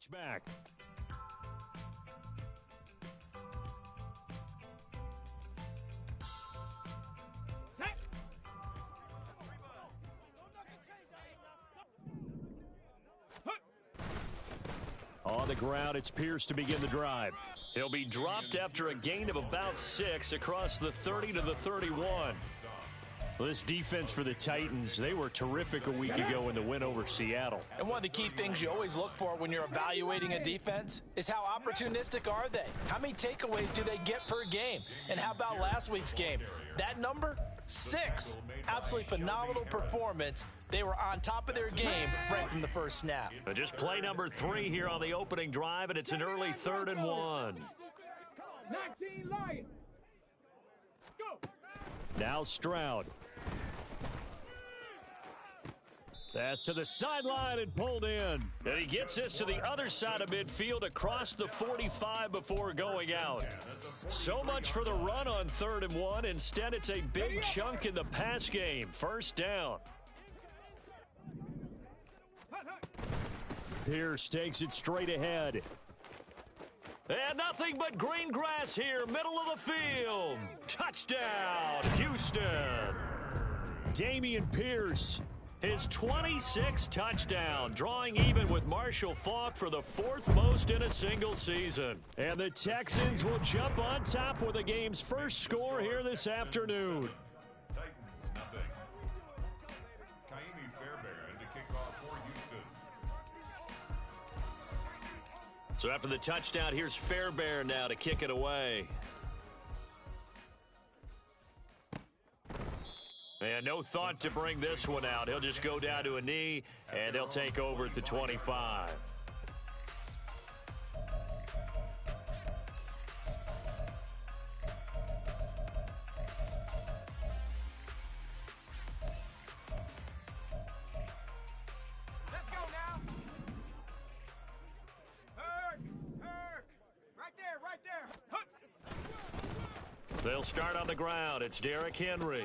Touchback. On the ground, it's Pierce to begin the drive. He'll be dropped after a gain of about 6 across the 30 to the 31. Well, this defense for the Titans, they were terrific a week ago in the win over Seattle. And one of the key things you always look for when you're evaluating a defense is how opportunistic are they? How many takeaways do they get per game? And how about last week's game? That number? 6. Absolutely phenomenal performance. They were on top of their game right from the first snap. Just play number 3 here on the opening drive, and it's an early 3rd and 1. 19 Lions. Go. Now Stroud. That's to the sideline and pulled in. And he gets this to the other side of midfield across the 45 before going out. So much for the run on 3rd and 1. Instead, it's a big chunk in the pass game. First down. Pierce takes it straight ahead. And nothing but green grass here, middle of the field. Touchdown, Houston. Dameon Pierce, his 26th touchdown, drawing even with Marshall Faulk for the 4th most in a single season. And the Texans will jump on top with the game's first score here this afternoon. Titans, nothing. Kaimi Fairbairn to kick off for Houston. So after the touchdown, here's Fairbairn now to kick it away. And no thought to bring this one out. He'll just go down to a knee, and they'll take over at the 25. Let's go now. Herc. Right there. They'll start on the ground. It's Derrick Henry.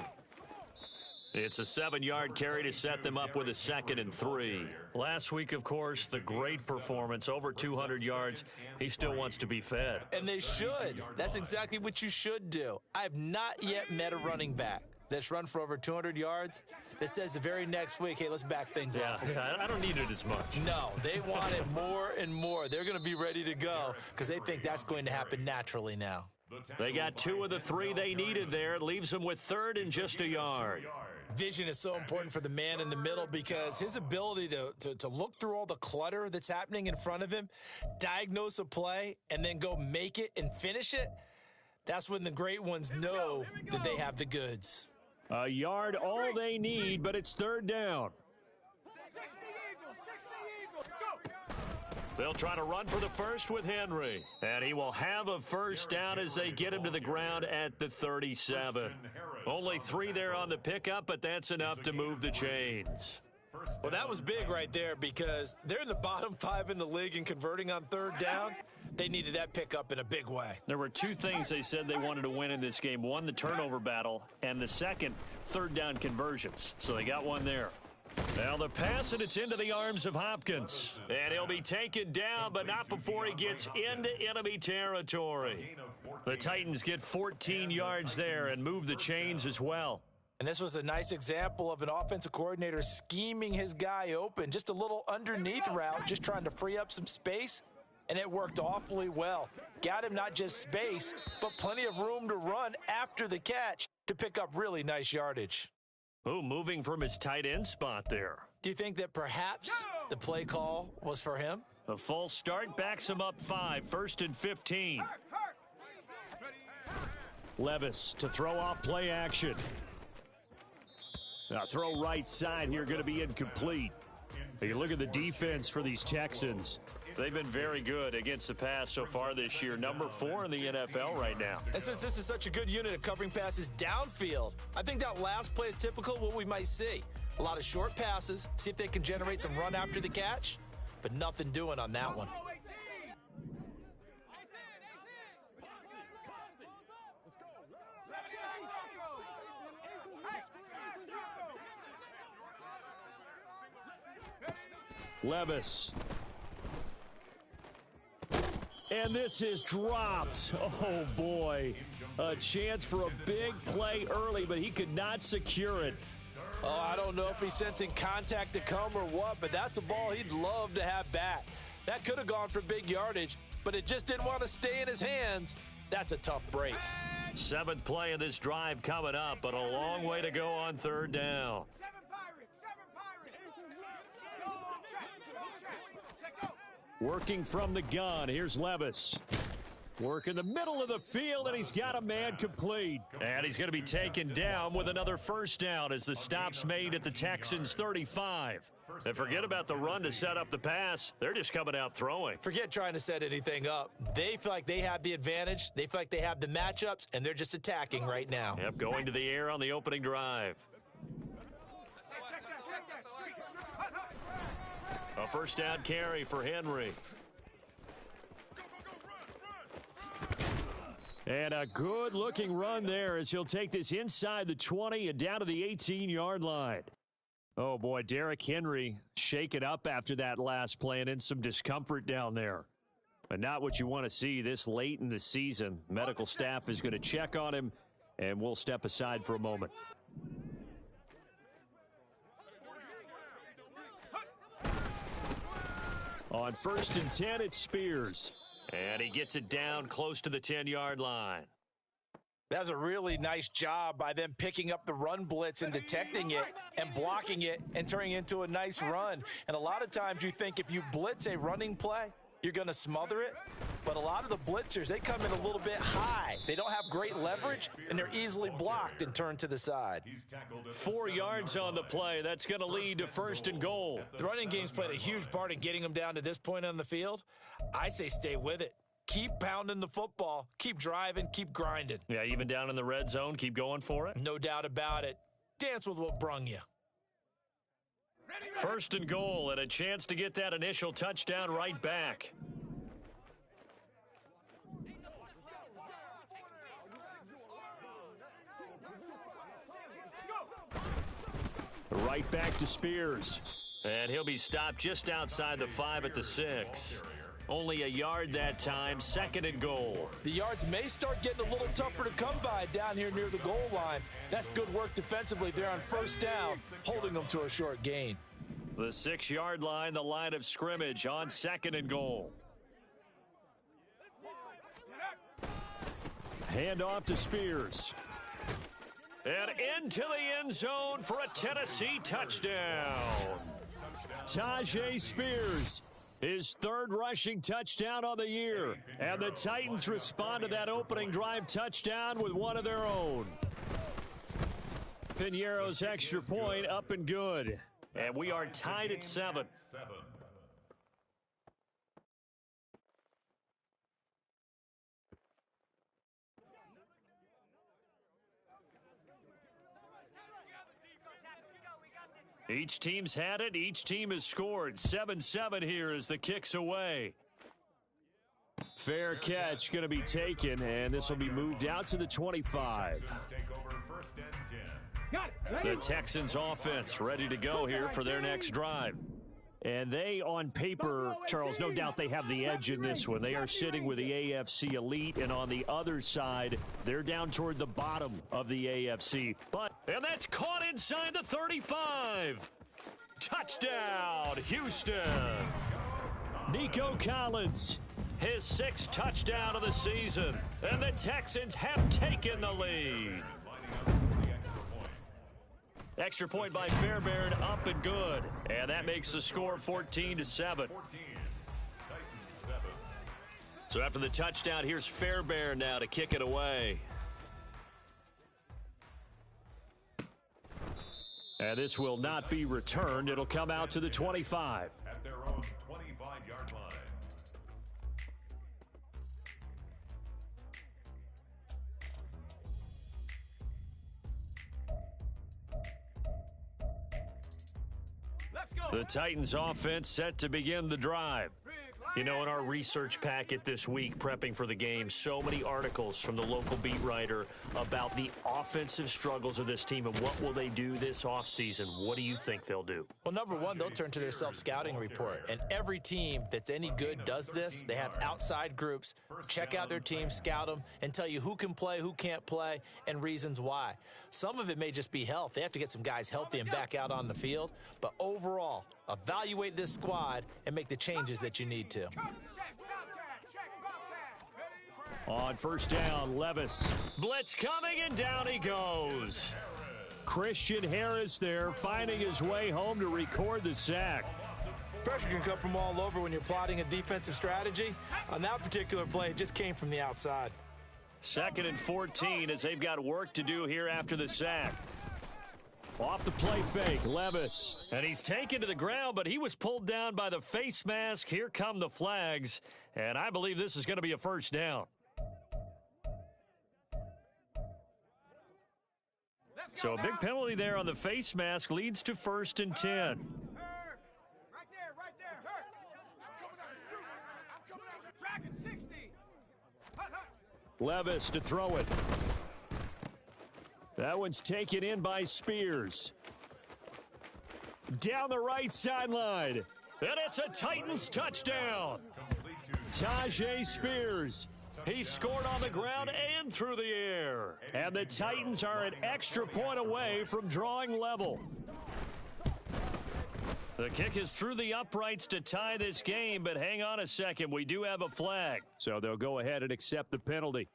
It's a 7-yard carry to set them up with a 2nd and 3. Last week, of course, the great performance, over 200 yards. He still wants to be fed. And they should. That's exactly what you should do. I have not yet met a running back that's run for over 200 yards that says the very next week, hey, let's back things up. Yeah, I don't need it as much. No, they want it more and more. They're going to be ready to go because they think that's going to happen naturally now. They got 2 of the 3 they needed there. It leaves them with 3rd and just a yard. Vision is so important for the man in the middle because his ability to look through all the clutter that's happening in front of him, diagnose a play, and then go make it and finish it, that's when the great ones know that they have the goods. A yard all they need, but it's 3rd down. 60 Eagles. Go. They'll try to run for the first with Henry. And he will have a first down as they get him to the ground at the 37. Only 3 there on the pickup, but that's enough to move the chains. Well, that was big right there because they're in the bottom 5 in the league and converting on 3rd down. They needed that pickup in a big way. There were 2 things they said they wanted to win in this game. One, the turnover battle, and the second, 3rd down conversions. So they got one there. Now the pass, and it's into the arms of Hopkins. And he'll be taken down, but not before he gets into enemy territory. The Titans get 14 yards there and move the chains as well. And this was a nice example of an offensive coordinator scheming his guy open. Just a little underneath route, just trying to free up some space. And it worked awfully well. Got him not just space, but plenty of room to run after the catch to pick up really nice yardage. Oh, moving from his tight end spot there. Do you think that perhaps the play call was for him? A false start backs him up 5, 1st and 15. Levis to throw off play action. Now throw right side here, going to be incomplete. You look at the defense for these Texans. They've been very good against the pass so far this year. Number 4 in the NFL right now. And since this is such a good unit of covering passes downfield, I think that last play is typical of what we might see. A lot of short passes, see if they can generate some run after the catch, but nothing doing on that one. Levis. And this is dropped. Oh, boy. A chance for a big play early, but he could not secure it. Oh, I don't know if he's sensing contact to come or what, but that's a ball he'd love to have back. That could have gone for big yardage, but it just didn't want to stay in his hands. That's a tough break. 7th play of this drive coming up, but a long way to go on 3rd down. 7 Pirates! 7 Pirates! Go on track! Go! Working from the gun, here's Levis. Work in the middle of the field, and he's got a man complete. And he's going to be taken down with another 1st down as the stop's made at the Texans' 35. And forget about the run to set up the pass. They're just coming out throwing. Forget trying to set anything up. They feel like they have the advantage. They feel like they have the matchups, and they're just attacking right now. Yep, going to the air on the opening drive. A 1st down carry for Henry. And a good-looking run there as he'll take this inside the 20 and down to the 18-yard line. Oh, boy, Derrick Henry shaken up after that last play and in some discomfort down there. But not what you want to see this late in the season. Medical staff is going to check on him, and we'll step aside for a moment. On 1st and 10, it's Spears. And he gets it down close to the 10-yard line. That's a really nice job by them picking up the run blitz and detecting it and blocking it and turning it into a nice run. And a lot of times you think if you blitz a running play, you're going to smother it. But a lot of the blitzers, they come in a little bit high. They don't have great leverage, and they're easily blocked and turned to the side. 4 yards on the play. That's going to lead to 1st and goal. The running game's played a huge part in getting them down to this point on the field. I say stay with it. Keep pounding the football. Keep driving. Keep grinding. Yeah, even down in the red zone, keep going for it. No doubt about it. Dance with what brung you. 1st and goal and a chance to get that initial touchdown right back. Right back to Spears. And he'll be stopped just outside the 5 at the 6. Only a yard that time, 2nd and goal. The yards may start getting a little tougher to come by down here near the goal line. That's good work defensively there on 1st down, holding them to a short gain. The 6-yard line, the line of scrimmage on 2nd and goal. Hand off to Spears. And into the end zone for a Tennessee touchdown. Tajay Spears, his 3rd rushing touchdown on the year. And the Titans respond to that opening drive touchdown with one of their own. Piñeiro's extra point up and good. And we are tied at 7. Each team's had it. Each team has scored. 7-7 here as the kick's away. Fair catch going to be taken, and this will be moved out to the 25. The Texans offense ready to go here for their next drive. And they, on paper, Charles, no doubt they have the edge in this one. They are sitting with the AFC elite, and on the other side, they're down toward the bottom of the AFC. And that's caught inside the 35. Touchdown, Houston. Nico Collins, his 6th touchdown of the season. And the Texans have taken the lead. Extra point by Fairbairn, up and good. And that makes the score 14-7. So after the touchdown, here's Fairbairn now to kick it away. And this will not be returned. It'll come out to the 25. At their own 25-yard line. Let's go! The Titans offense set to begin the drive. Big line! You know, in our research packet this week, prepping for the game, so many articles from the local beat writer about the offensive struggles of this team and what will they do this offseason. What do you think they'll do? Well, number one, they'll turn to their self-scouting report. And every team that's any good does this. They have outside groups, check out their team, scout them, and tell you who can play, who can't play, and reasons why. Some of it may just be health. They have to get some guys healthy and back out on the field. But overall, evaluate this squad and make the changes that you need to. On first down, Levis. Blitz coming, and down he goes. Christian Harris there, finding his way home to record the sack. Pressure can come from all over when you're plotting a defensive strategy. On that particular play, it just came from the outside. 2nd and 14 as they've got work to do here after the sack. Off the play fake, Levis. And he's taken to the ground, but he was pulled down by the face mask. Here come the flags, and I believe this is going to be a first down. So a big penalty there on the face mask leads to 1st and 10. Right there. Tracking 60. Levis to throw it. That one's taken in by Spears. Down the right sideline. And it's a Titans touchdown. Tajay Spears. He scored on the ground and through the air. And the Titans are an extra point away from drawing level. The kick is through the uprights to tie this game, but hang on a second. We do have a flag. So they'll go ahead and accept the penalty.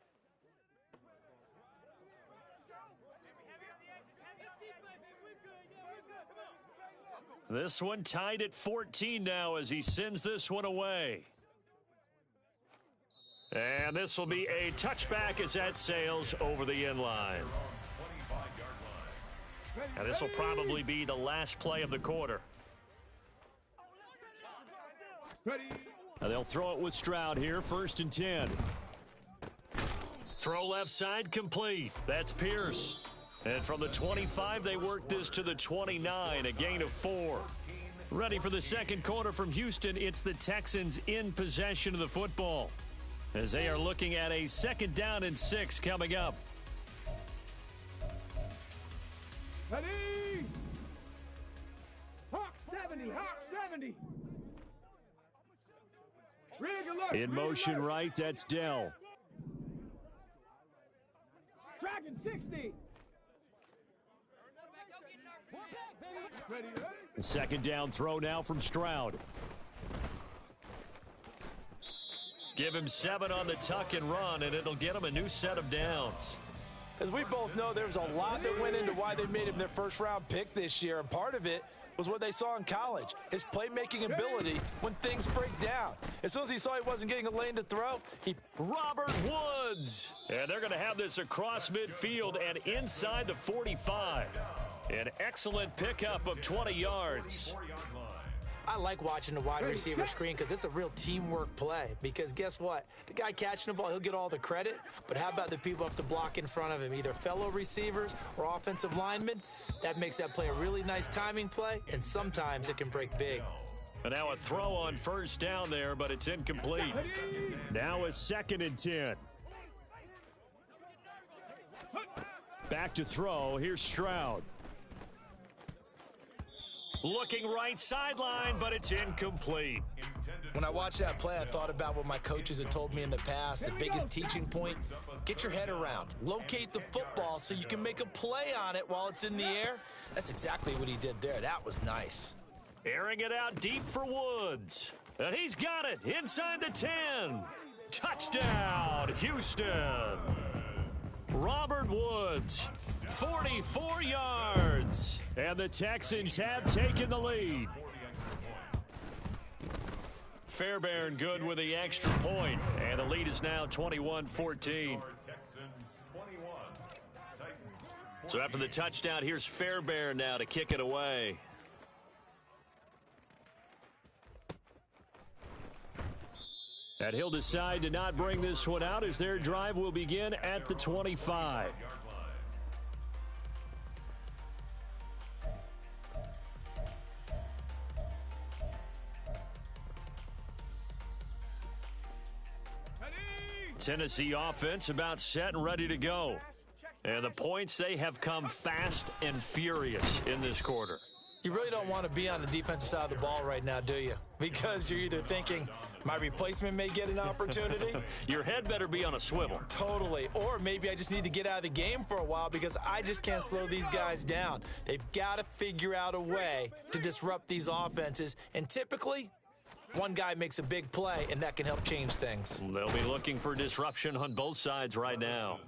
This one tied at 14 now as he sends this one away. And this will be a touchback as that sails over the end line. And this will probably be the last play of the quarter. And they'll throw it with Stroud here, 1st and 10. Throw left side complete. That's Pierce. And from the 25, they work this to the 29, a gain of 4. Ready for the second quarter from Houston. It's the Texans in possession of the football, as they are looking at a 2nd down and 6 coming up. Ready? Hawk 70. Really good look. In motion right, that's Dell. Tracking 60. Ready. The 2nd down throw now from Stroud. Give him 7 on the tuck and run, and it'll get him a new set of downs. As we both know, there's a lot that went into why they made him their first-round pick this year, and part of it was what they saw in college, his playmaking ability when things break down. As soon as he saw he wasn't getting a lane to throw, Robert Woods. And they're going to have this across midfield and inside the 45. An excellent pickup of 20 yards. I like watching the wide receiver screen because it's a real teamwork play. Because guess what? The guy catching the ball, he'll get all the credit. But how about the people who have to block in front of him, either fellow receivers or offensive linemen? That makes that play a really nice timing play, and sometimes it can break big. And now a throw on 1st down there, but it's incomplete. Now a 2nd and 10. Back to throw. Here's Stroud. Looking right sideline, but it's incomplete. When I watched that play, I thought about what my coaches had told me in the past. The biggest teaching point, get your head around. Locate the football so you can make a play on it while it's in the air. That's exactly what he did there. That was nice. Airing it out deep for Woods. And he's got it inside the 10. Touchdown, Houston. Robert Woods, 44 yards. And the Texans have taken the lead. Fairbairn good with the extra point. And the lead is now 21-14. So after the touchdown, here's Fairbairn now to kick it away. And he'll decide to not bring this one out as their drive will begin at the 25. Tennessee offense about set and ready to go. And the points, they have come fast and furious in this quarter. You really don't want to be on the defensive side of the ball right now, do you? Because you're either thinking, my replacement may get an opportunity. Your head better be on a swivel. Totally. Or maybe I just need to get out of the game for a while because I just can't slow these guys down. They've got to figure out a way to disrupt these offenses. And typically, one guy makes a big play, and that can help change things. They'll be looking for disruption on both sides right now.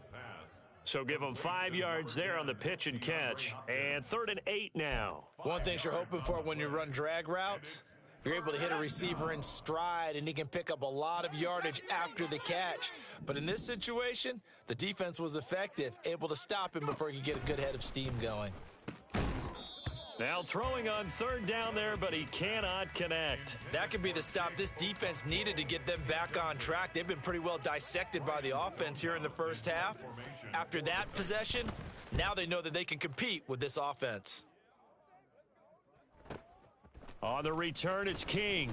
So give them 5 yards there on the pitch and catch. And 3rd and 8 now. One thing you're hoping for when you run drag routes, you're able to hit a receiver in stride, and he can pick up a lot of yardage after the catch. But in this situation, the defense was effective, able to stop him before he could get a good head of steam going. Now throwing on 3rd down there, but he cannot connect. That could be the stop this defense needed to get them back on track. They've been pretty well dissected by the offense here in the first half. After that possession, now they know that they can compete with this offense. On the return, it's King.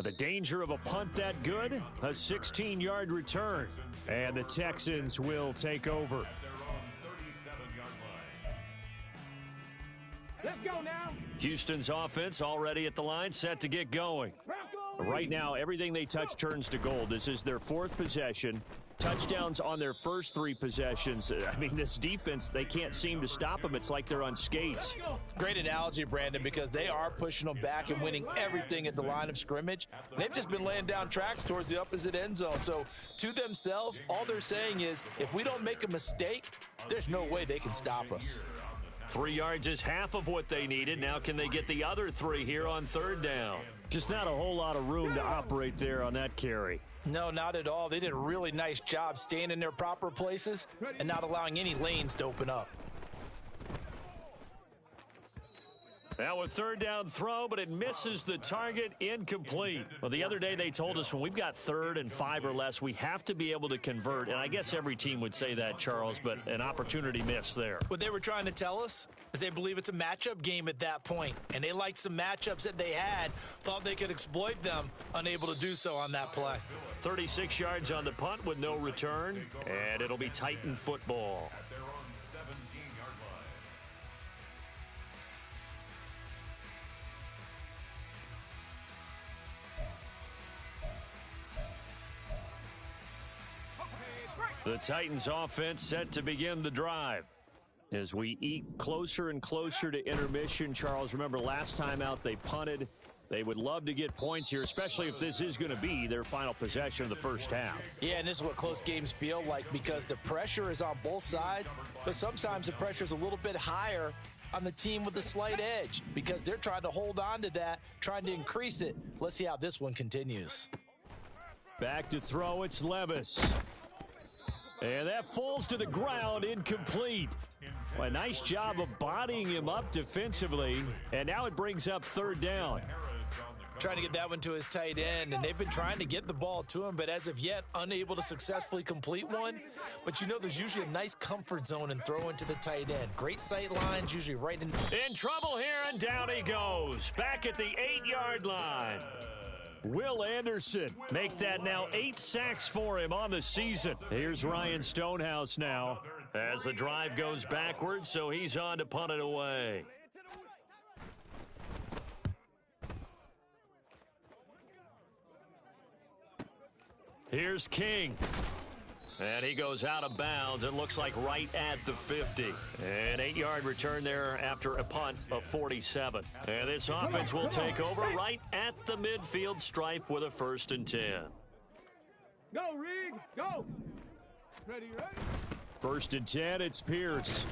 The danger of a punt that good? A 16-yard return. And the Texans will take over. Let's go now. Houston's offense already at the line, set to get going. Right now, everything they touch turns to gold. This is their 4th possession. Touchdowns on their first 3 possessions. I mean, this defense, they can't seem to stop them. It's like they're on skates. Great analogy, Brandon, because they are pushing them back and winning everything at the line of scrimmage. They've just been laying down tracks towards the opposite end zone. So to themselves, all they're saying is, if we don't make a mistake, there's no way they can stop us. 3 yards is half of what they needed. Now can they get the other 3 here on 3rd down? Just not a whole lot of room to operate there on that carry. No, not at all. They did a really nice job staying in their proper places and not allowing any lanes to open up. Now a 3rd down throw, but it misses the target, incomplete. Well, the other day they told us when we've got 3rd and 5 or less, we have to be able to convert. And I guess every team would say that, Charles, but an opportunity missed there. What they were trying to tell us is they believe it's a matchup game at that point. And they liked some matchups that they had, thought they could exploit them, unable to do so on that play. 36 yards on the punt with no return, and it'll be Titan football. The Titans offense set to begin the drive. As we eke closer and closer to intermission, Charles, remember last time out they punted. They would love to get points here, especially if this is going to be their final possession of the first half. Yeah, and this is what close games feel like because the pressure is on both sides, but sometimes the pressure is a little bit higher on the team with the slight edge because they're trying to hold on to that, trying to increase it. Let's see how this one continues. Back to throw, it's Levis. And that falls to the ground, incomplete. Well, a nice job of bodying him up defensively, and now it brings up 3rd down. Trying to get that one to his tight end, and they've been trying to get the ball to him, but as of yet, unable to successfully complete one. But you know there's usually a nice comfort zone in throwing to the tight end. Great sight lines, usually right in. In trouble here, and down he goes. Back at the 8-yard line. Will Anderson make that now 8 sacks for him on the season. Here's Ryan Stonehouse now as the drive goes backwards, so he's on to punt it away. Here's King. And he goes out of bounds. It looks like right at the 50. An 8-yard return there after a punt of 47. And this offense will take over right at the midfield stripe with a 1st and 10. Go, Rig. Go. Ready. 1st and 10, it's Pierce.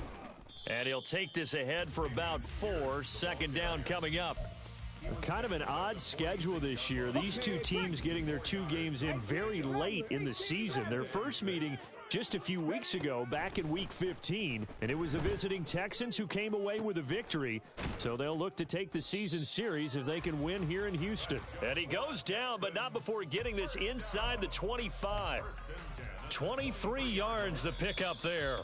And he'll take this ahead for about 4. 2nd down coming up. Kind of an odd schedule this year. These two teams getting their 2 games in very late in the season. Their first meeting just a few weeks ago, back in Week 15, and it was the visiting Texans who came away with a victory. So they'll look to take the season series if they can win here in Houston. And he goes down, but not before getting this inside the 25. 23 yards the pickup there.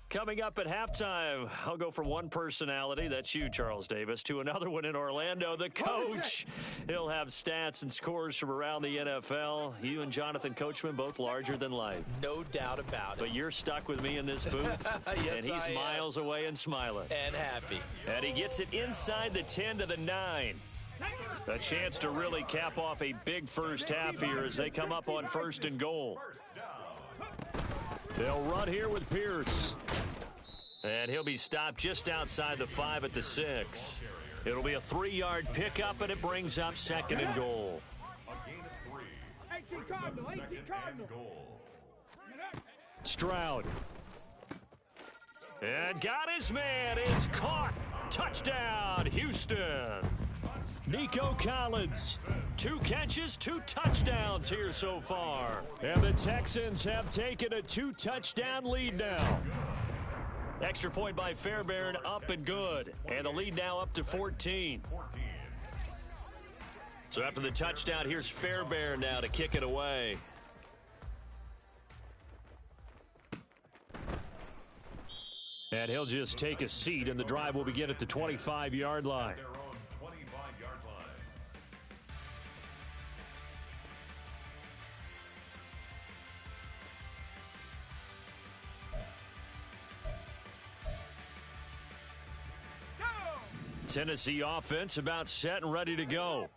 Coming up at halftime, I'll go from one personality, that's you, Charles Davis, to another one in Orlando, the coach. He'll have stats and scores from around the NFL. You and Jonathan Coachman, both larger than life. No doubt about it. But you're stuck with me in this booth, Yes, and he's miles away and smiling. And happy. And he gets it inside the 10 to the 9. A chance to really cap off a big first half here as they come up on 1st and goal. They'll run here with Pierce. And he'll be stopped just outside the 5 at the 6. It'll be a 3-yard pickup, and it brings up 2nd and goal. A gain of 3. 18 Cardinal, 18 Second Cardinal. and goal. Stroud. And got his man. It's caught. Touchdown, Houston. Nico Collins. 2 catches, 2 touchdowns here so far. And the Texans have taken a 2-touchdown lead now. Extra point by Fairbairn, up and good. And the lead now up to 14. So after the touchdown, here's Fairbairn now to kick it away. And he'll just take a seat, and the drive will begin at the 25-yard line. Their own 25-yard line. Tennessee offense about set and ready to go.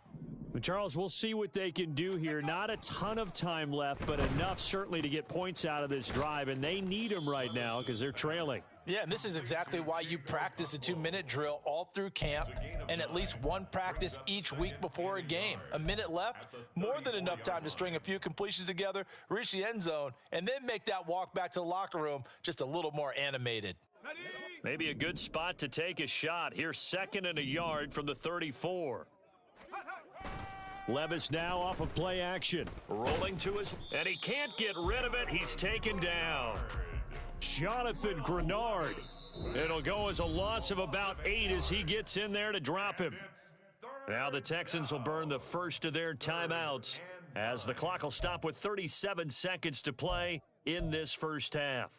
Charles, we'll see what they can do here. Not a ton of time left, but enough certainly to get points out of this drive, and they need them right now because they're trailing. Yeah, and this is exactly why you practice a 2-minute drill all through camp and at least one practice each week before a game. A minute left, more than enough time to string a few completions together, reach the end zone, and then make that walk back to the locker room just a little more animated. Maybe a good spot to take a shot. Here's 2nd and a yard from the 34. Levis now off of play action. Rolling to his, and he can't get rid of it. He's taken down. Jonathan Grenard. It'll go as a loss of about 8 as he gets in there to drop him. Now the Texans will burn the first of their timeouts as the clock will stop with 37 seconds to play in this first half.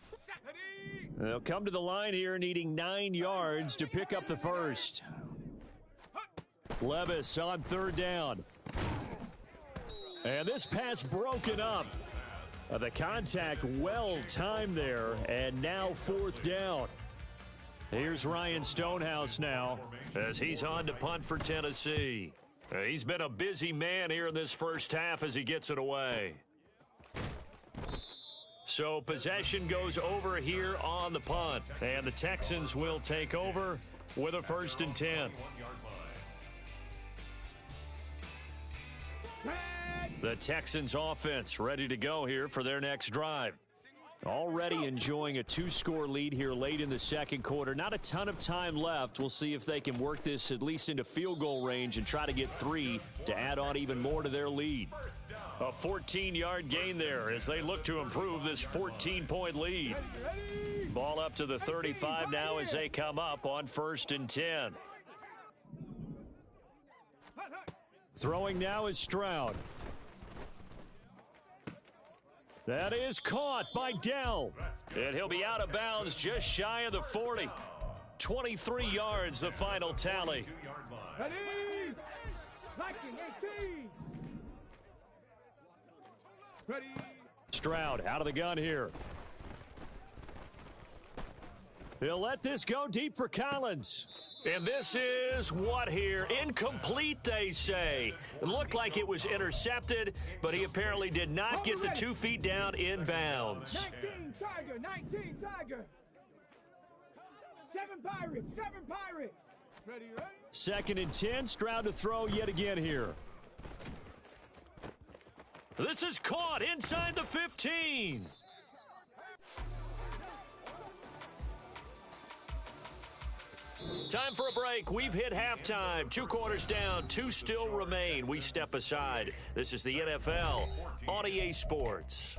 They'll come to the line here needing 9 yards to pick up the first. Levis on 3rd down. And this pass broken up. The contact well timed there, and now 4th down. Here's Ryan Stonehouse now as he's on to punt for Tennessee. He's been a busy man here in this first half as he gets it away. So possession goes over here on the punt, and the Texans will take over with a 1st and 10. The Texans offense ready to go here for their next drive. Already enjoying a 2-score lead here late in the second quarter. Not a ton of time left. We'll see if they can work this at least into field goal range and try to get 3 to add on even more to their lead. A 14-yard gain there as they look to improve this 14-point lead. Ball up to the 35 now as they come up on 1st and 10. Throwing now is Stroud. That is caught by Dell. And he'll be out of bounds just shy of the 40. 23 yards, the final tally. Ready? Liking 18. Ready? Stroud out of the gun here. He'll let this go deep for Collins. And this is what here? Incomplete, they say. It looked like it was intercepted, but he apparently did not get the 2 feet down in bounds. 19 Tiger, 19 Tiger. 7 Pirates, 7 Pirates. Ready, ready? 2nd and 10, Stroud to throw yet again here. This is caught inside the 15. Time for a break. We've hit halftime. 2 quarters down, 2 still remain. We step aside. This is the NFL on EA Sports.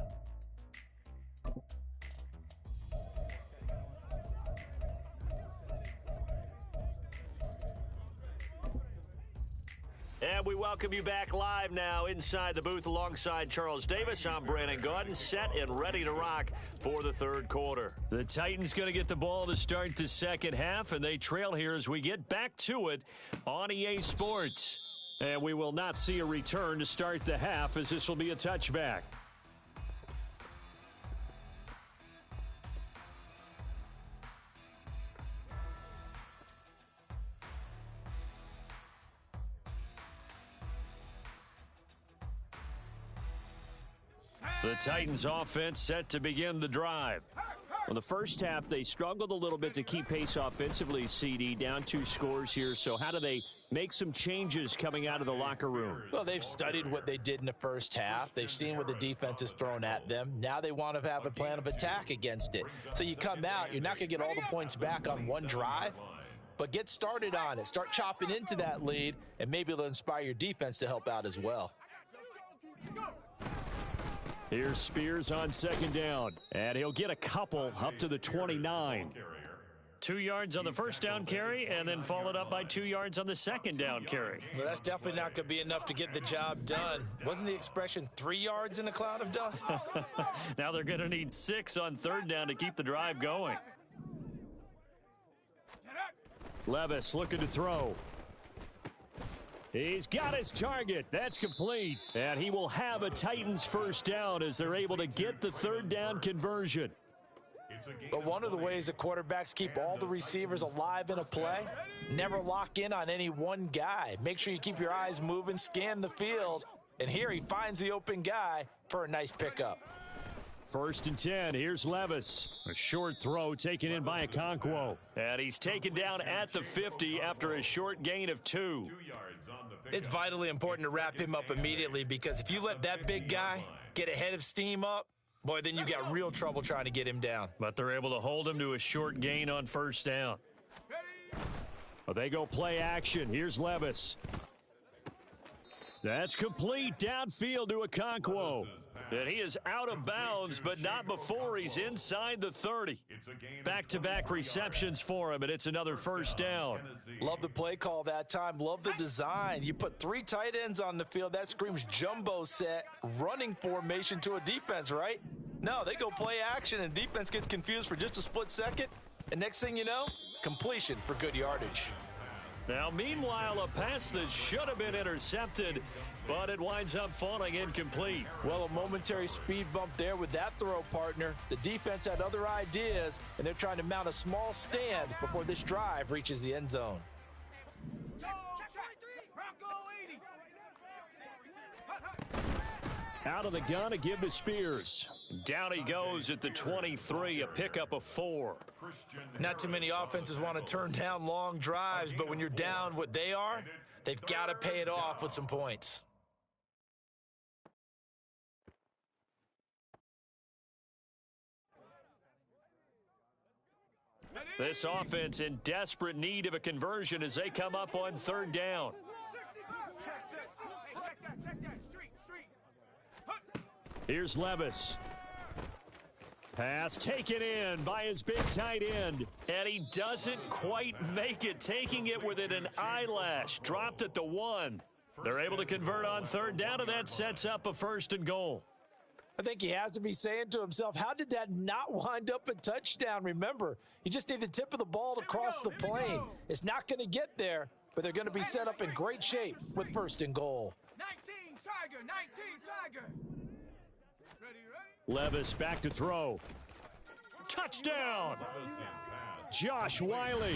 And we welcome you back live now inside the booth alongside Charles Davis. I'm Brandon Gaudin, set and ready to rock for the third quarter. The Titans going to get the ball to start the second half, and they trail here as we get back to it on EA Sports. And we will not see a return to start the half, as this will be a touchback. The Titans offense set to begin the drive. Well, the first half, they struggled a little bit to keep pace offensively, CD, down 2 scores here. So how do they make some changes coming out of the locker room? Well, they've studied what they did in the first half. They've seen what the defense has thrown at them. Now they want to have a plan of attack against it. So you come out, you're not going to get all the points back on one drive, but get started on it. Start chopping into that lead, and maybe it'll inspire your defense to help out as well. Here's Spears on second down, and he'll get a couple up to the 29. 2 yards on the first down carry, and then followed up by 2 yards on the second down carry. Well, that's definitely not going to be enough to get the job done. Wasn't the expression 3 yards in a cloud of dust? Now they're going to need 6 on third down to keep the drive going. Levis looking to throw. He's got his target. That's complete. And he will have a Titans first down as they're able to get the third down conversion. But one of the ways the quarterbacks keep all the receivers alive in a play, never lock in on any one guy. Make sure you keep your eyes moving, scan the field, and here he finds the open guy for a nice pickup. First and 10. Here's Levis. A short throw taken in by Okonkwo. And he's taken down at the 50 after a short gain of 2. It's vitally important to wrap him up immediately, because if you let that big guy get ahead of steam up, boy, then you got real trouble trying to get him down. But they're able to hold him to a short gain on first down. Well, they go play action. Here's Levis. That's complete downfield to Okonkwo. And he is out of bounds, but not before he's inside the 30. Back-to-back receptions for him, and it's another first down. Love the play call that time. Love the design. You put 3 tight ends on the field. That screams jumbo set, running formation to a defense, right? No, they go play action, and defense gets confused for just a split second. And next thing you know, completion for good yardage. Now, meanwhile, a pass that should have been intercepted, but it winds up falling incomplete. Well, a momentary speed bump there with that throw, partner. The defense had other ideas, and they're trying to mount a small stand before this drive reaches the end zone. Out of the gun, a give to Spears. Down he goes at the 23, a pickup of 4. Not too many offenses want to turn down long drives, but when you're down what they are, they've got to pay it off with some points. This offense in desperate need of a conversion as they come up on third down. Here's Levis. Pass taken in by his big tight end. And he doesn't quite make it, taking it within an eyelash. Dropped at the 1. They're able to convert on third down, and that sets up a first and goal. I think he has to be saying to himself, how did that not wind up a touchdown? Remember, you just need the tip of the ball to cross the plane. It's not going to get there, but they're going to be set up in great shape with first and goal. 19 Tiger, 19 Tiger. Levis back to throw. Touchdown! Josh Wiley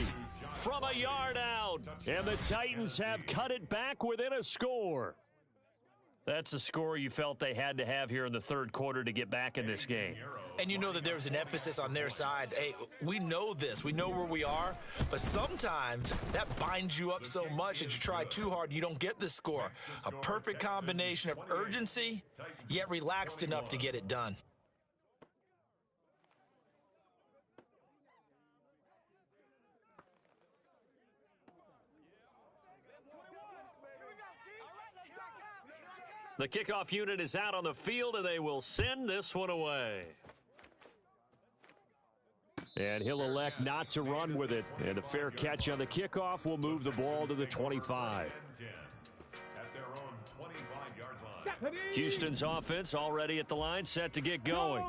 from a yard out. And the Titans have cut it back within a score. That's a score you felt they had to have here in the third quarter to get back in this game. And you know that there's an emphasis on their side. Hey, we know this. We know where we are. But sometimes that binds you up so much that you try too hard, you don't get the score. A perfect combination of urgency, yet relaxed enough to get it done. The kickoff unit is out on the field, and they will send this one away. And he'll elect not to run with it. And a fair catch on the kickoff will move the ball to the 25. At their own 25-yard line. Houston's offense already at the line, set to get going.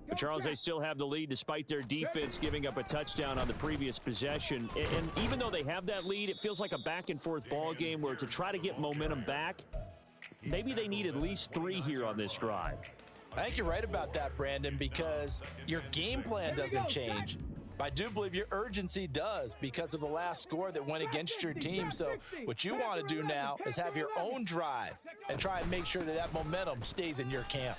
But Charles, they still have the lead despite their defense giving up a touchdown on the previous possession. And even though they have that lead, it feels like a back-and-forth ball game where to try to get momentum back, maybe they need at least 3 here on this drive. I think you're right about that, Brandon, because your game plan doesn't change. I do believe your urgency does because of the last score that went against your team. So what you want to do now is have your own drive and try and make sure that that momentum stays in your camp.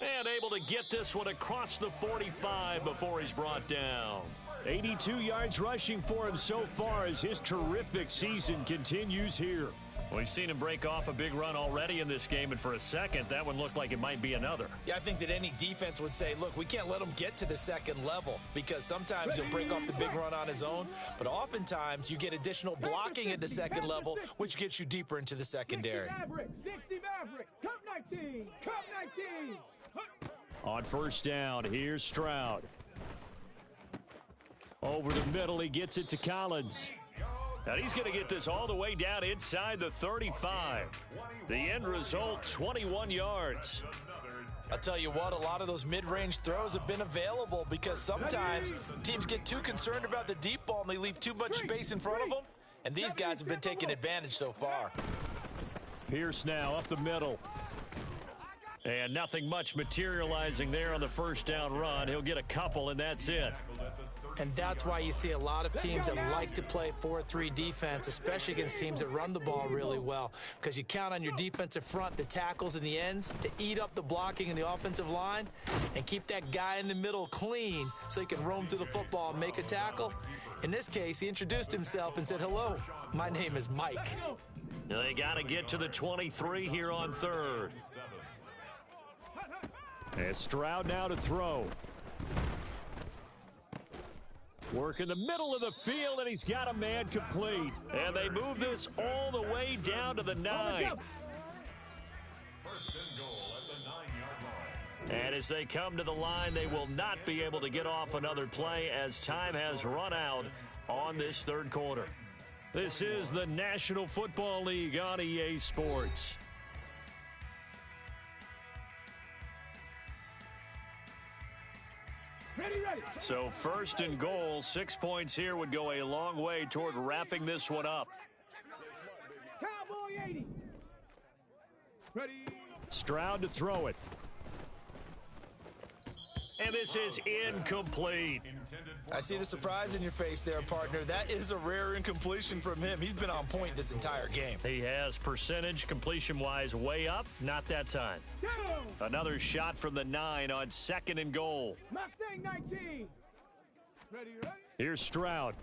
And able to get this one across the 45 before he's brought down. 82 yards rushing for him so far as his terrific season continues here. We've seen him break off a big run already in this game, and for a second, that one looked like it might be another. Yeah, I think that any defense would say, look, we can't let him get to the second level because sometimes he'll break off the big run on his own, but oftentimes you get additional blocking at the second level, which gets you deeper into the secondary. 60 Maverick, Cup 19, Cup 19. On first down, here's Stroud. Over the middle, he gets it to Collins. And he's going to get this all the way down inside the 35. The end result, 21 yards. I'll tell you what, a lot of those mid-range throws have been available because sometimes teams get too concerned about the deep ball and they leave too much space in front of them. And these guys have been taking advantage so far. Pierce now up the middle. And nothing much materializing there on the first down run. He'll get a couple, and that's it. And that's why you see a lot of teams that like to play 4-3 defense, especially against teams that run the ball really well, because you count on your defensive front, the tackles and the ends, to eat up the blocking in the offensive line and keep that guy in the middle clean so he can roam through the football and make a tackle. In this case, he introduced himself and said, hello, my name is Mike. They got to get to the 23 here on third. And Stroud now to throw. Work in the middle of the field, and he's got a man complete. And they move this all the way down to the 9. First and goal at the 9-yard line. And as they come to the line, they will not be able to get off another play as time has run out on this third quarter. This is the National Football League on EA Sports. So first and goal, 6 points here would go a long way toward wrapping this one up. Cowboy 80. Ready. Stroud to throw it. And this is incomplete. I see the surprise in your face there, partner. That is a rare incompletion from him. He's been on point this entire game. He has percentage completion-wise way up. Not that time. Another shot from the 9 on second and goal. Mustang 19. Ready. Here's Stroud.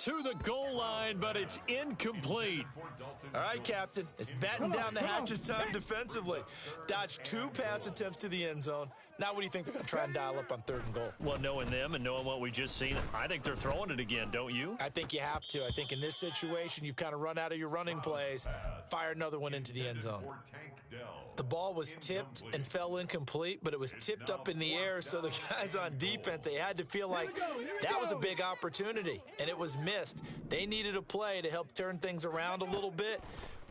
To the goal line, but it's incomplete. All right, Captain. It's batten down the hatches time defensively. Dodged 2 pass attempts to the end zone. Now what do you think they're going to try and dial up on third and goal? Well, knowing them and knowing what we just seen, I think they're throwing it again, don't you? I think you have to. I think in this situation, you've kind of run out of your running plays. Fire another one into the end zone. The ball was tipped and fell incomplete, but it was tipped up in the air, so the guys on defense, they had to feel like that was a big opportunity, and it was missed. They needed a play to help turn things around a little bit.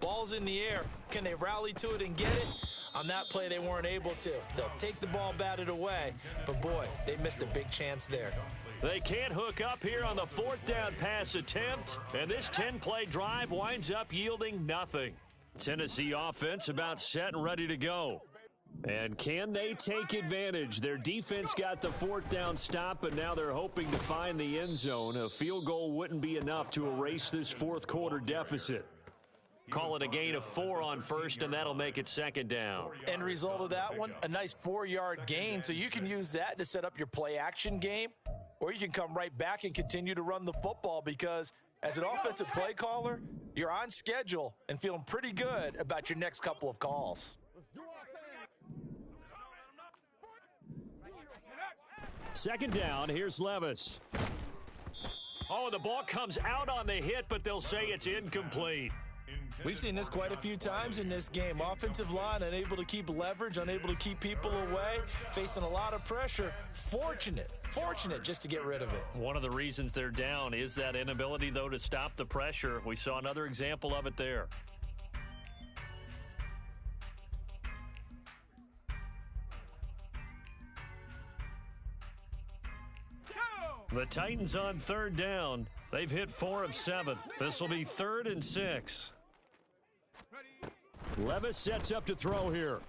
Ball's in the air. Can they rally to it and get it? On that play, they weren't able to. They'll take the ball batted away, but boy, they missed a big chance there. They can't hook up here on the fourth down pass attempt, and this 10-play drive winds up yielding nothing. Tennessee offense about set and ready to go. And can they take advantage? Their defense got the fourth down stop, and now they're hoping to find the end zone. A field goal wouldn't be enough to erase this fourth quarter deficit. Call it a gain of 4 on first, and that'll make it second down. End result of that one, a nice 4-yard gain, so you can use that to set up your play-action game, or you can come right back and continue to run the football because as an offensive play caller, you're on schedule and feeling pretty good about your next couple of calls. Second down, here's Levis. Oh, the ball comes out on the hit, but they'll say it's incomplete. We've seen this quite a few times in this game. Offensive line unable to keep leverage, unable to keep people away, facing a lot of pressure. Fortunate just to get rid of it. One of the reasons they're down is that inability, though, to stop the pressure. We saw another example of it there. The Titans on third down. They've hit 4 of 7. This will be 3rd and 6. Levis sets up to throw here.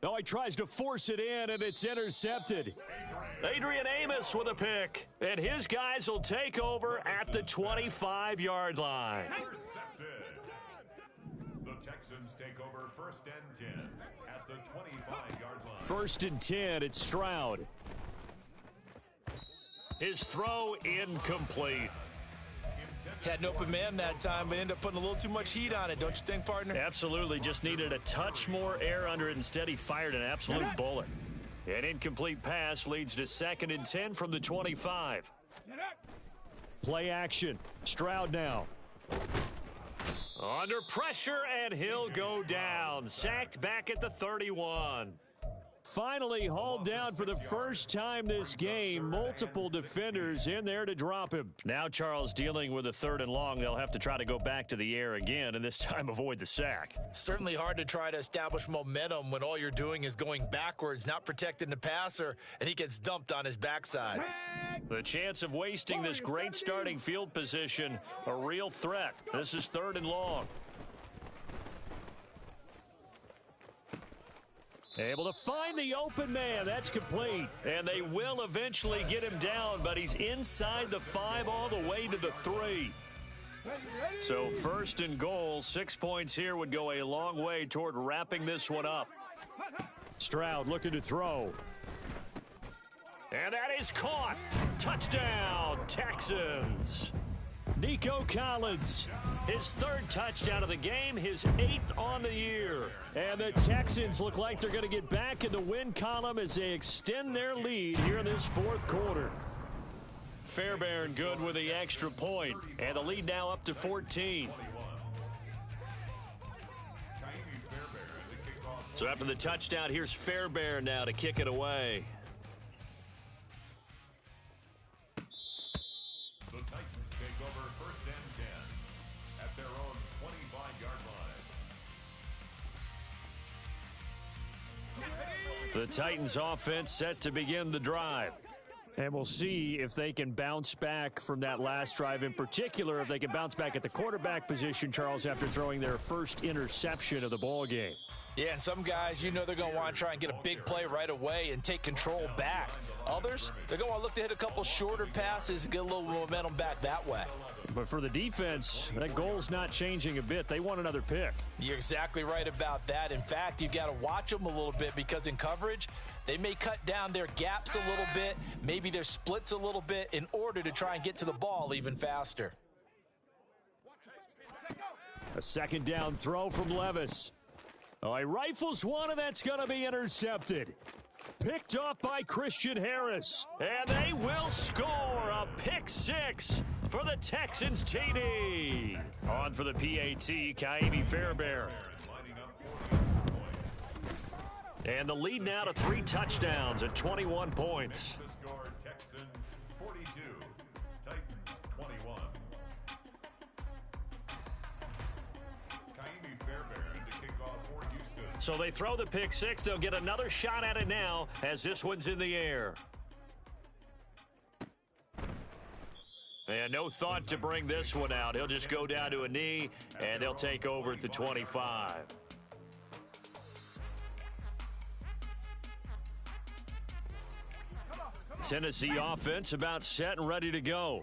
Oh, he tries to force it in, and it's intercepted. Adrian Amos with a pick, and his guys will take over at the 25-yard line. Intercepted. The Texans take over 1st and 10 at the 25-yard line. 1st and 10, it's Stroud. His throw incomplete. Had an open man that time, but ended up putting a little too much heat on it, don't you think, partner? Absolutely. Just needed a touch more air under it. Instead, he fired an absolute bullet. An incomplete pass leads to 2nd and 10 from the 25. Play action. Stroud now. Under pressure, and he'll go down. Sacked back at the 31. Finally hauled down for the first time this game. Multiple defenders in there to drop him. Now Charles dealing with a 3rd and long. They'll have to try to go back to the air again, and this time avoid the sack. Certainly hard to try to establish momentum when all you're doing is going backwards, not protecting the passer, and he gets dumped on his backside. The chance of wasting this great starting field position, a real threat. This is 3rd and long. Able to find the open man. That's complete. And they will eventually get him down, but he's inside the 5 all the way to the 3. So 1st and goal, 6 points here would go a long way toward wrapping this one up. Stroud looking to throw. And that is caught. Touchdown, Texans. Nico Collins. His 3rd touchdown of the game, his 8th on the year. And the Texans look like they're going to get back in the win column as they extend their lead here in this 4th quarter. Fairbairn good with the extra point, and the lead now up to 14. So after the touchdown, here's Fairbairn now to kick it away. The Titans take over 1st and 10 at their own 25-yard line. The Titans offense set to begin the drive. And we'll see if they can bounce back from that last drive. In particular, if they can bounce back at the quarterback position, Charles, after throwing their first interception of the ball game. Yeah, and some guys, you know they're going to want to try and get a big play right away and take control back. Others, they're going to look to hit a couple shorter passes and get a little momentum back that way. But for the defense, that goal's not changing a bit. They want another pick. You're exactly right about that. In fact, you've got to watch them a little bit because in coverage, they may cut down their gaps a little bit, maybe their splits a little bit in order to try and get to the ball even faster. A 2nd down throw from Levis. Oh, he rifles one, and that's going to be intercepted. Picked off by Christian Harris. And they will score a pick 6 for the Texans TD. On for the PAT, Kaimi Fairbairn. And the lead now to 3 touchdowns at 21 points. The score, Texans 42, Titans 21. Kaimi Fairbairn to kick off for Houston. So they throw the pick 6. They'll get another shot at it now as this one's in the air. And no thought to bring this one out. He'll just go down to a knee, and they'll take over at the 25. Tennessee offense about set and ready to go.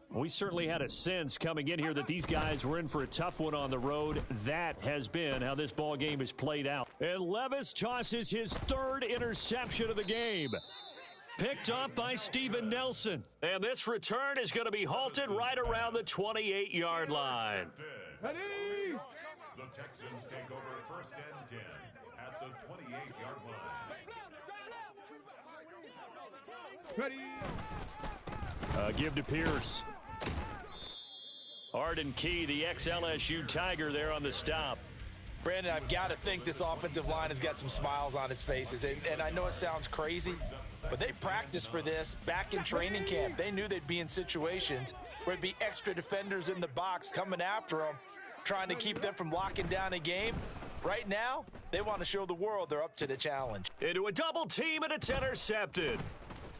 We certainly had a sense coming in here that these guys were in for a tough one on the road. That has been how this ball game has played out. And Levis tosses his 3rd interception of the game. Picked up by Steven Nelson. And this return is going to be halted right around the 28-yard line. Ready? The Texans take over 1st and 10 at the 28-yard line. Ready? Give to Pierce. Arden Key, the ex-LSU Tiger, there on the stop. Brandon, I've got to think this offensive line has got some smiles on its faces. And I know it sounds crazy, but they practiced for this back in training camp. They knew they'd be in situations where it'd be extra defenders in the box coming after them, trying to keep them from locking down a game. Right now, they want to show the world they're up to the challenge. Into a double team, and it's intercepted.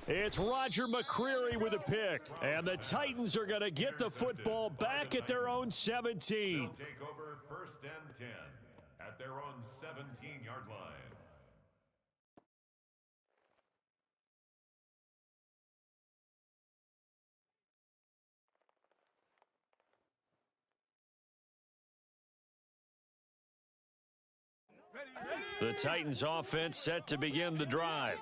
It's Roger McCreary with a pick, and the Titans are going to get the football back at their own 17. They'll take over 1st and 10 at their own 17-yard line. The Titans offense set to begin the drive.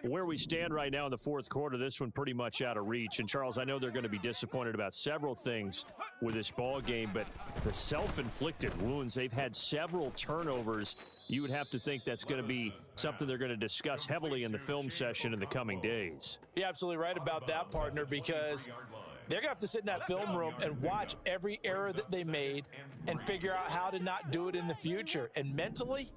Where we stand right now in the fourth quarter, this one pretty much out of reach. And, Charles, I know they're going to be disappointed about several things with this ball game, but the self-inflicted wounds, they've had several turnovers. You would have to think that's going to be something they're going to discuss heavily in the film session in the coming days. You're absolutely right about that, partner, because they're going to have to sit in that film room and watch every error that they made and figure out how to not do it in the future. And mentally,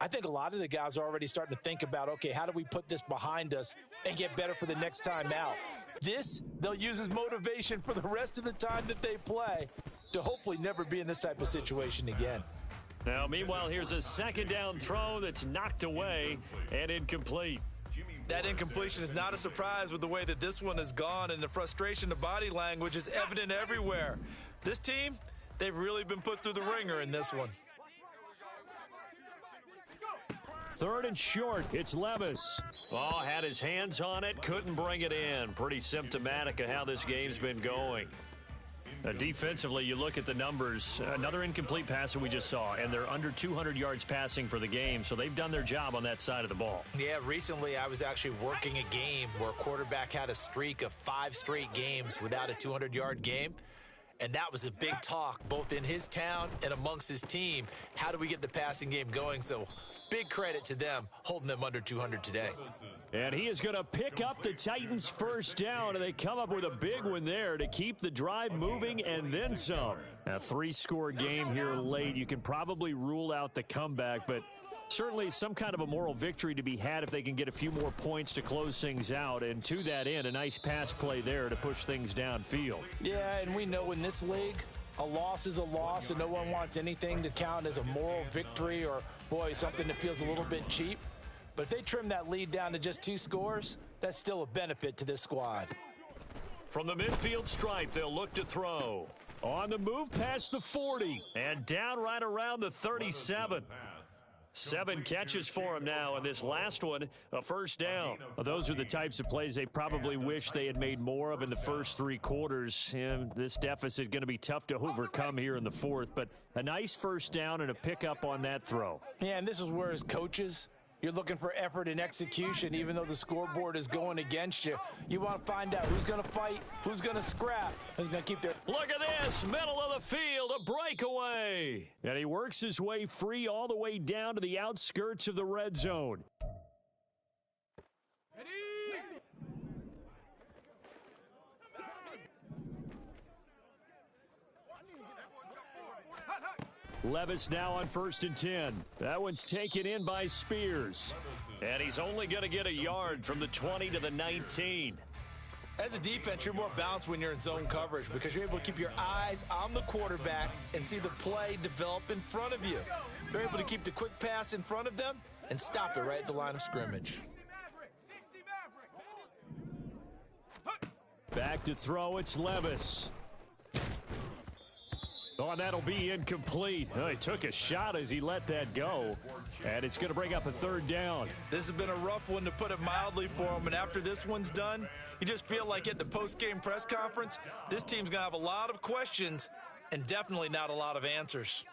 I think a lot of the guys are already starting to think about, okay, how do we put this behind us and get better for the next time out? This, they'll use as motivation for the rest of the time that they play to hopefully never be in this type of situation again. Now, meanwhile, here's a second down throw that's knocked away and incomplete. That incompletion is not a surprise with the way that this one has gone, and the frustration, the body language is evident everywhere. This team, they've really been put through the ringer in this one. 3rd and short, it's Levis. Oh, had his hands on it, couldn't bring it in. Pretty symptomatic of how this game's been going. Defensively, you look at the numbers. Another incomplete pass that we just saw, and they're under 200 yards passing for the game, so they've done their job on that side of the ball. Yeah, recently I was actually working a game where a quarterback had a streak of 5 straight games without a 200-yard game. And that was a big talk, both in his town and amongst his team. How do we get the passing game going? So big credit to them holding them under 200 today. And he is going to pick up the Titans' first down, and they come up with a big one there to keep the drive moving and then some. A 3-score game here late. You can probably rule out the comeback, but certainly some kind of a moral victory to be had if they can get a few more points to close things out. And to that end, a nice pass play there to push things downfield. Yeah, and we know in this league, a loss is a loss, and no one wants anything to count as a moral victory or, boy, something that feels a little bit cheap. But if they trim that lead down to just 2 scores, that's still a benefit to this squad. From the midfield stripe, they'll look to throw. On the move past the 40 and down right around the 37. 7 catches for him now, and this last one, a first down. Well, those are the types of plays they probably wish they had made more of in the first 3 quarters. And this deficit going to be tough to overcome here in the fourth, but a nice first down and a pickup on that throw. Yeah, and this is where as coaches, you're looking for effort and execution, even though the scoreboard is going against you. You want to find out who's going to fight, who's going to scrap, who's going to keep their... Look at this, middle of the field, a breakaway. And he works his way free all the way down to the outskirts of the red zone. Levis now on 1st and 10. That one's taken in by Spears. And he's only going to get a yard from the 20 to the 19. As a defense, you're more balanced when you're in zone coverage because you're able to keep your eyes on the quarterback and see the play develop in front of you. They're able to keep the quick pass in front of them and stop it right at the line of scrimmage. Back to throw, it's Levis. Oh, and that'll be incomplete. Oh, he took a shot as he let that go. And it's going to bring up a 3rd down. This has been a rough one, to put it mildly, for him. And after this one's done, you just feel like at the post-game press conference, this team's going to have a lot of questions and definitely not a lot of answers.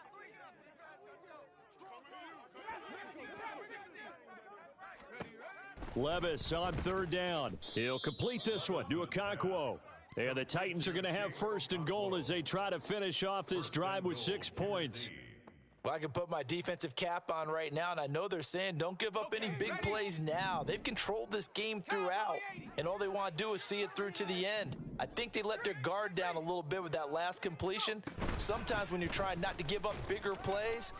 Levis on 3rd down. He'll complete this one to Okonkwo. And the Titans are going to have 1st and goal as they try to finish off this drive with 6 points. Well, I can put my defensive cap on right now, and I know they're saying don't give up any big plays now. They've controlled this game throughout, and all they want to do is see it through to the end. I think they let their guard down a little bit with that last completion. Sometimes when you're trying not to give up bigger plays,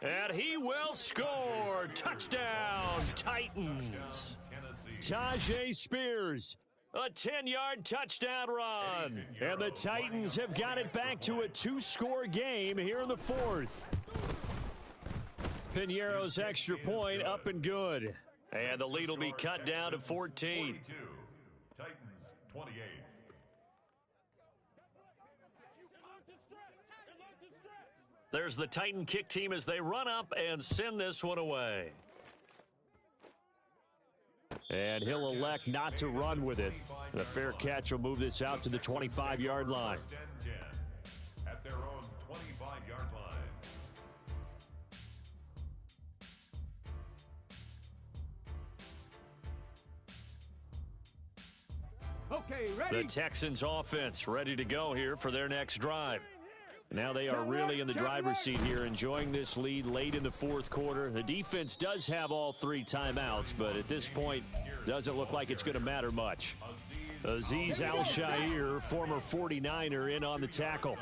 and he will score. Touchdown, Titans. Tajay Spears, a 10-yard touchdown run. And the Titans have got it back to a 2-score game here in the fourth. Piñeiro's extra point up and good. And the lead will be cut down to 14. Titans 28. There's the Titan kick team as they run up and send this one away. And he'll elect not to run with it. The fair catch will move this out to the 25-yard line. First and 10 at their own 25-yard line. Okay, ready? The Texans offense ready to go here for their next drive. Now they are really in the driver's seat here, enjoying this lead late in the fourth quarter. The defense does have all 3 timeouts, but at this point, doesn't look like it's going to matter much. Azeez Al-Shaair, former 49er, in on the tackle.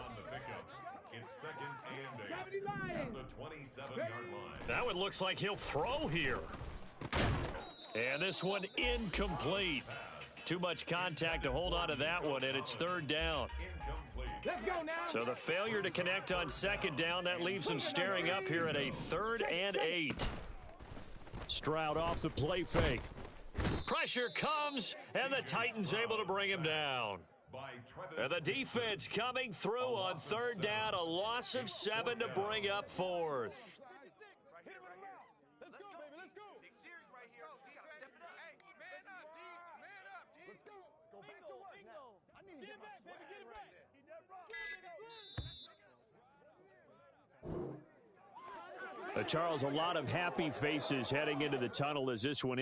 It's second and 8 at the 27-yard line. That one looks like he'll throw here. And this one incomplete. Too much contact to hold on to that one, and it's third down. Let's go now. So the failure to connect on second down, that leaves them staring up here at a 3rd and 8. Stroud off the play fake. Pressure comes, and the Titans able to bring him down. And the defense coming through on 3rd down, a loss of 7 to bring up 4th. Charles, a lot of happy faces heading into the tunnel as this one